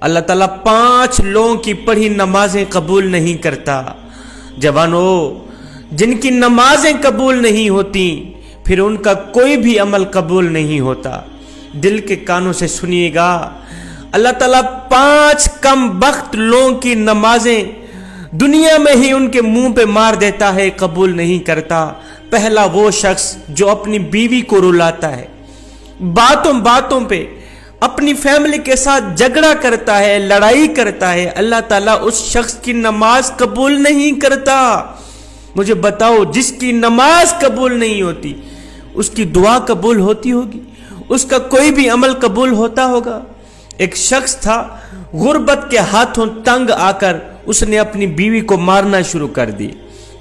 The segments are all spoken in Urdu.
اللہ تعالیٰ 5 لوگوں کی پڑھی نمازیں قبول نہیں کرتا۔ جوانوں، جن کی نمازیں قبول نہیں ہوتی پھر ان کا کوئی بھی عمل قبول نہیں ہوتا۔ دل کے کانوں سے سنیے گا، اللہ تعالیٰ 5 کم بخت لوگوں کی نمازیں دنیا میں ہی ان کے منہ پہ مار دیتا ہے، قبول نہیں کرتا۔ پہلا وہ شخص جو اپنی بیوی کو رلاتا ہے، باتوں باتوں پہ اپنی فیملی کے ساتھ جھگڑا کرتا ہے، لڑائی کرتا ہے، اللہ تعالیٰ اس شخص کی نماز قبول نہیں کرتا۔ مجھے بتاؤ، جس کی نماز قبول نہیں ہوتی اس کی دعا قبول ہوتی ہوگی؟ اس کا کوئی بھی عمل قبول ہوتا ہوگا؟ ایک شخص تھا، غربت کے ہاتھوں تنگ آ کر اس نے اپنی بیوی کو مارنا شروع کر دی،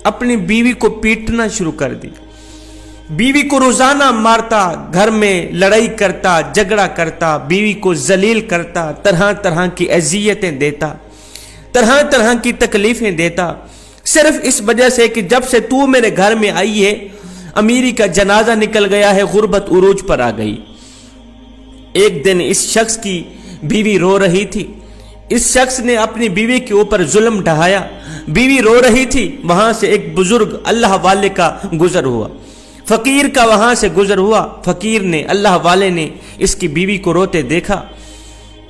اپنی بیوی کو پیٹنا شروع کر دی، بیوی کو روزانہ مارتا، گھر میں لڑائی کرتا، جھگڑا کرتا، بیوی کو ذلیل کرتا، طرح طرح کی اذیتیں دیتا، طرح طرح کی تکلیفیں دیتا، صرف اس وجہ سے کہ جب سے تو میرے گھر میں آئی ہے امیری کا جنازہ نکل گیا ہے، غربت عروج پر آ گئی۔ ایک دن اس شخص کی بیوی رو رہی تھی، اس شخص نے اپنی بیوی کے اوپر ظلم ڈھایا، بیوی رو رہی تھی، وہاں سے ایک بزرگ اللہ والے کا گزر ہوا، فقیر کا وہاں سے گزر ہوا، فقیر نے، اللہ والے نے اس کی بیوی کو روتے دیکھا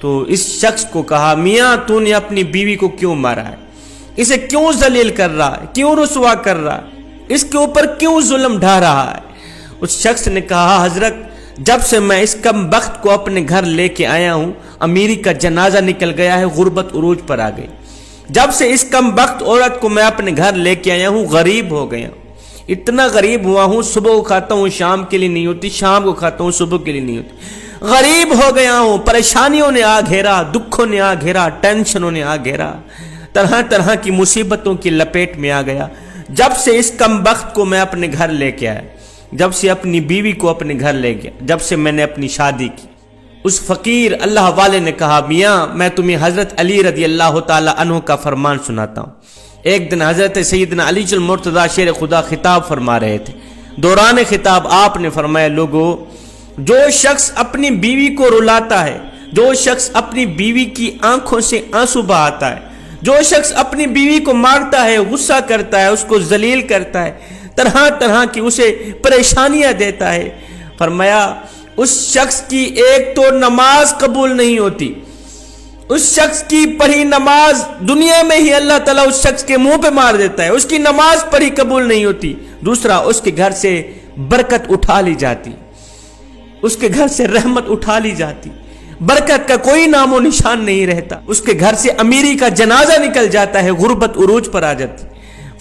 تو اس شخص کو کہا، میاں تو نے اپنی بیوی کو کیوں مارا ہے؟ اسے کیوں ذلیل کر رہا ہے؟ کیوں رسوا کر رہا ہے؟ اس کے اوپر کیوں ظلم ڈھا رہا ہے؟ اس شخص نے کہا، حضرت جب سے میں اس کم بخت کو اپنے گھر لے کے آیا ہوں، امیری کا جنازہ نکل گیا ہے، غربت عروج پر آ گئی، جب سے اس کم بخت عورت کو میں اپنے گھر لے کے آیا ہوں غریب ہو گیا ہوں، اتنا غریب ہوا ہوں، صبح کو کھاتا ہوں شام کے لیے نہیں ہوتی، شام کو کھاتا ہوں صبح کے لیے نہیں ہوتی، غریب ہو گیا ہوں، پریشانیوں نے آ گھیرا، دکھوں نے آ گھیرا، ٹینشنوں نے آ گھیرا، طرح طرح کی مصیبتوں کی لپیٹ میں آ گیا۔ جب سے اس کم بخت کو میں اپنے گھر لے کے آیا، جب سے اپنی بیوی کو اپنے گھر لے گیا، جب سے میں نے اپنی شادی کی۔ اس فقیر اللہ والے نے کہا، میاں میں تمہیں حضرت علی رضی اللہ تعالی عنہ کا فرمان سناتا ہوں۔ ایک دن حضرت سیدنا علی المرتضیٰ شیر خدا خطاب فرما رہے تھے، دوران خطاب آپ نے فرمایا، لوگو جو شخص اپنی بیوی کو رلاتا ہے، جو شخص اپنی بیوی کی آنکھوں سے آنسو بہاتا ہے، جو شخص اپنی بیوی کو مارتا ہے، غصہ کرتا ہے، اس کو ذلیل کرتا ہے، طرح طرح کی اسے پریشانیاں دیتا ہے، فرمایا اس شخص کی ایک تو نماز قبول نہیں ہوتی، اس شخص کی پڑھی نماز دنیا میں ہی اللہ تعالیٰ اس شخص کے منہ پہ مار دیتا ہے، اس کی نماز پڑھی قبول نہیں ہوتی، دوسرا اس کے گھر سے برکت اٹھا لی جاتی، اس کے گھر سے رحمت اٹھا لی جاتی، برکت کا کوئی نام و نشان نہیں رہتا، اس کے گھر سے امیری کا جنازہ نکل جاتا ہے، غربت عروج پر آ جاتی۔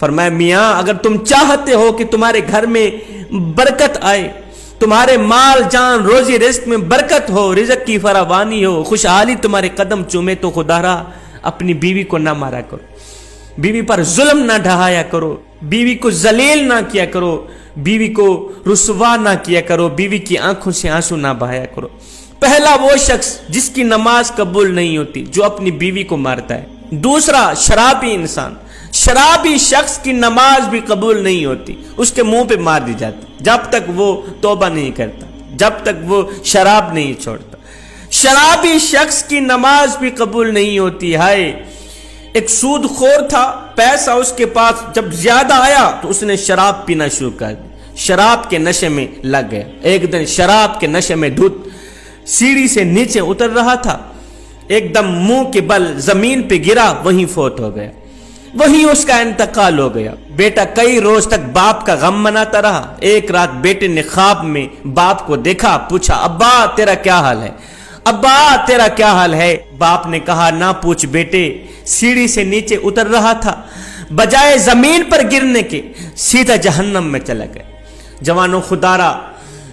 فرمایا، میاں اگر تم چاہتے ہو کہ تمہارے گھر میں برکت آئے، تمہارے مال جان روزی رزق میں برکت ہو، رزق کی فراوانی ہو، خوشحالی تمہارے قدم چومے، تو خدا را اپنی بیوی کو نہ مارا کرو، بیوی پر ظلم نہ ڈھایا کرو، بیوی کو ذلیل نہ کیا کرو، بیوی کو رسوا نہ کیا کرو، بیوی کی آنکھوں سے آنسو نہ بہایا کرو۔ پہلا وہ شخص جس کی نماز قبول نہیں ہوتی، جو اپنی بیوی کو مارتا ہے۔ دوسرا شرابی انسان، شرابی شخص کی نماز بھی قبول نہیں ہوتی، اس کے منہ پہ مار دی جاتی جب تک وہ توبہ نہیں کرتا، جب تک وہ شراب نہیں چھوڑتا۔ شرابی شخص کی نماز بھی قبول نہیں ہوتی۔ ہائے، ایک سود خور تھا، پیسہ اس کے پاس جب زیادہ آیا تو اس نے شراب پینا شروع کر دی، شراب کے نشے میں لگ گیا۔ ایک دن شراب کے نشے میں دھت سیڑھی سے نیچے اتر رہا تھا، ایک دم منہ کے بل زمین پہ گرا، وہیں فوت ہو گیا، وہیں اس کا انتقال ہو گیا۔ بیٹا کئی روز تک باپ کا غم مناتا رہا۔ ایک رات بیٹے نے خواب میں باپ کو دیکھا، پوچھا، ابا تیرا کیا حال ہے؟ ابا تیرا کیا حال ہے؟ باپ نے کہا، نہ پوچھ بیٹے، سیڑھی سے نیچے اتر رہا تھا، بجائے زمین پر گرنے کے سیدھا جہنم میں چلا گیا۔ جوانوں، خدارا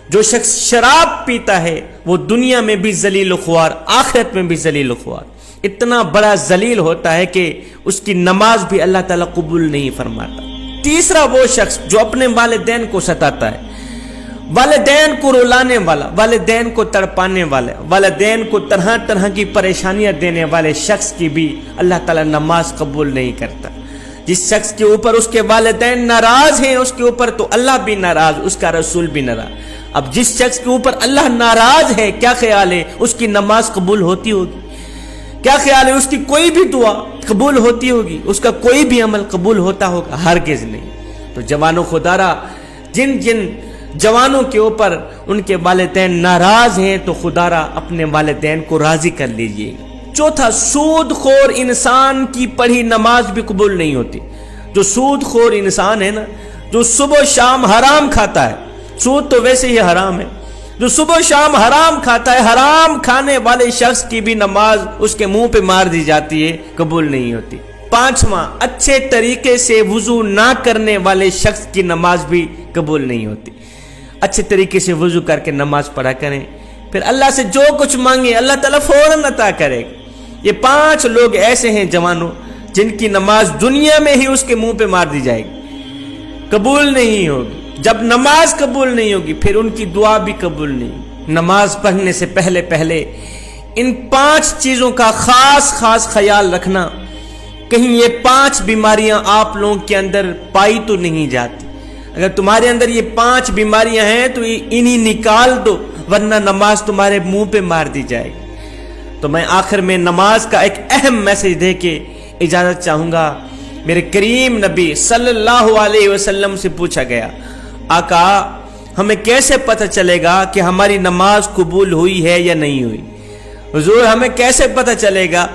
جو شخص شراب پیتا ہے وہ دنیا میں بھی ذلیل و خوار، آخرت میں بھی ذلیل و خوار، اتنا بڑا ذلیل ہوتا ہے کہ اس کی نماز بھی اللہ تعالیٰ قبول نہیں فرماتا۔ تیسرا وہ شخص جو اپنے والدین کو ستاتا ہے، والدین کو رلانے والا، والدین کو تڑپانے والا، والدین کو طرح طرح کی پریشانیاں دینے والے شخص کی بھی اللہ تعالیٰ نماز قبول نہیں کرتا۔ جس شخص کے اوپر اس کے والدین ناراض ہیں، اس کے اوپر تو اللہ بھی ناراض، اس کا رسول بھی ناراض۔ اب جس شخص کے اوپر اللہ ناراض ہے، کیا خیال ہے اس کی نماز قبول ہوتی ہوگی؟ کیا خیال ہے اس کی کوئی بھی دعا قبول ہوتی ہوگی؟ اس کا کوئی بھی عمل قبول ہوتا ہوگا؟ ہرگز نہیں۔ تو جوانوں خدا را، جن جن جوانوں کے اوپر ان کے والدین ناراض ہیں تو خدا را اپنے والدین کو راضی کر لیجئے۔ چوتھا، سود خور انسان کی پڑھی نماز بھی قبول نہیں ہوتی۔ جو سود خور انسان ہے نا، جو صبح و شام حرام کھاتا ہے، سود تو ویسے ہی حرام ہے، جو صبح و شام حرام کھاتا ہے، حرام کھانے والے شخص کی بھی نماز اس کے منہ پہ مار دی جاتی ہے، قبول نہیں ہوتی۔ پانچواں، اچھے طریقے سے وضو نہ کرنے والے شخص کی نماز بھی قبول نہیں ہوتی۔ اچھے طریقے سے وضو کر کے نماز پڑھا کریں، پھر اللہ سے جو کچھ مانگے اللہ تعالیٰ فوراً عطا کرے گا۔ یہ 5 لوگ ایسے ہیں جوانوں جن کی نماز دنیا میں ہی اس کے منہ پہ مار دی جائے گی، قبول نہیں ہوگی۔ جب نماز قبول نہیں ہوگی پھر ان کی دعا بھی قبول نہیں۔ نماز پڑھنے سے پہلے ان 5 چیزوں کا خاص خیال رکھنا، کہیں یہ 5 بیماریاں آپ لوگوں کے اندر پائی تو نہیں جاتی۔ اگر تمہارے اندر یہ 5 بیماریاں ہیں تو انہی نکال دو، ورنہ نماز تمہارے منہ پہ مار دی جائے گی۔ تو میں آخر میں نماز کا ایک اہم میسج دے کے اجازت چاہوں گا۔ میرے کریم نبی صلی اللہ علیہ وسلم سے پوچھا گیا، آقا ہمیں کیسے پتہ چلے گا کہ ہماری نماز قبول ہوئی ہے یا نہیں ہوئی؟ حضور ہمیں کیسے پتہ چلے گا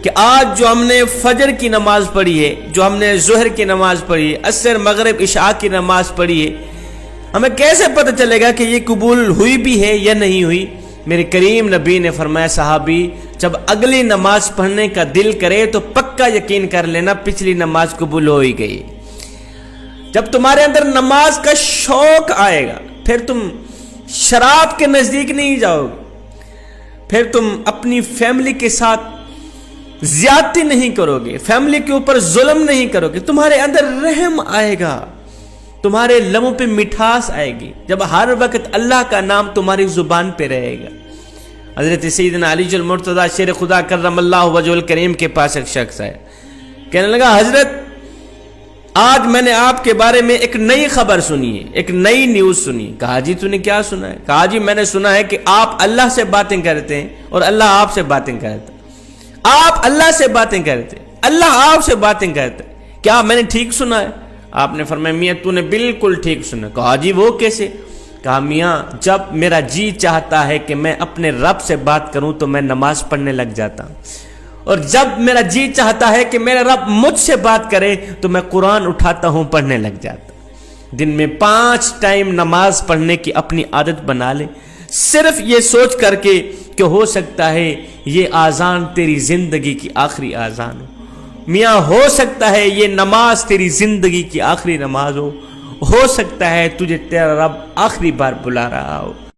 کہ آج جو ہم نے فجر کی نماز پڑھی ہے، جو ہم نے ظہر کی نماز پڑھی ہے، عصر مغرب عشاء کی نماز پڑھی ہے، ہمیں کیسے پتہ چلے گا کہ یہ قبول ہوئی بھی ہے یا نہیں ہوئی؟ میرے کریم نبی نے فرمایا، صحابی جب اگلی نماز پڑھنے کا دل کرے تو پکا یقین کر لینا پچھلی نماز قبول ہو ہی گئی۔ جب تمہارے اندر نماز کا شوق آئے گا پھر تم شراب کے نزدیک نہیں جاؤ گے، پھر تم اپنی فیملی کے ساتھ زیادتی نہیں کرو گے، فیملی کے اوپر ظلم نہیں کرو گے، تمہارے اندر رحم آئے گا، تمہارے لبوں پہ مٹھاس آئے گی جب ہر وقت اللہ کا نام تمہاری زبان پہ رہے گا۔ حضرت سیدنا علی المرتضیٰ شیر خدا کرم اللہ وجہ الکریم کے پاس ایک شخص آیا، کہنے لگا، حضرت آج میں نے آپ کے بارے میں ایک نئی خبر سنی ہے، ایک نئی نیوز سنی۔ کہا جی تو نے کیا سنا ہے؟ کہا جی میں نے سنا ہے کہ آپ اللہ سے باتیں کرتے ہیں اور اللہ آپ سے باتیں کرتا ہے۔ آپ اللہ سے باتیں کرتے، اللہ آپ سے باتیں کرتے، کیا میں نے ٹھیک سنا ہے؟ آپ نے فرمایا، میاں تو نے بالکل ٹھیک سنا۔ کہا جی وہ کیسے؟ کہا میاں جب میرا جی چاہتا ہے کہ میں اپنے رب سے بات کروں تو میں نماز پڑھنے لگ جاتا ہوں، اور جب میرا جی چاہتا ہے کہ میرا رب مجھ سے بات کرے تو میں قرآن اٹھاتا ہوں، پڑھنے لگ جاتا ہوں۔ دن میں 5 ٹائم نماز پڑھنے کی اپنی عادت بنا لے، صرف یہ سوچ کر کے کہ ہو سکتا ہے یہ آذان تیری زندگی کی آخری آذان ہو، میاں ہو سکتا ہے یہ نماز تیری زندگی کی آخری نماز ہو سکتا ہے تجھے تیرا رب آخری بار بلا رہا ہو۔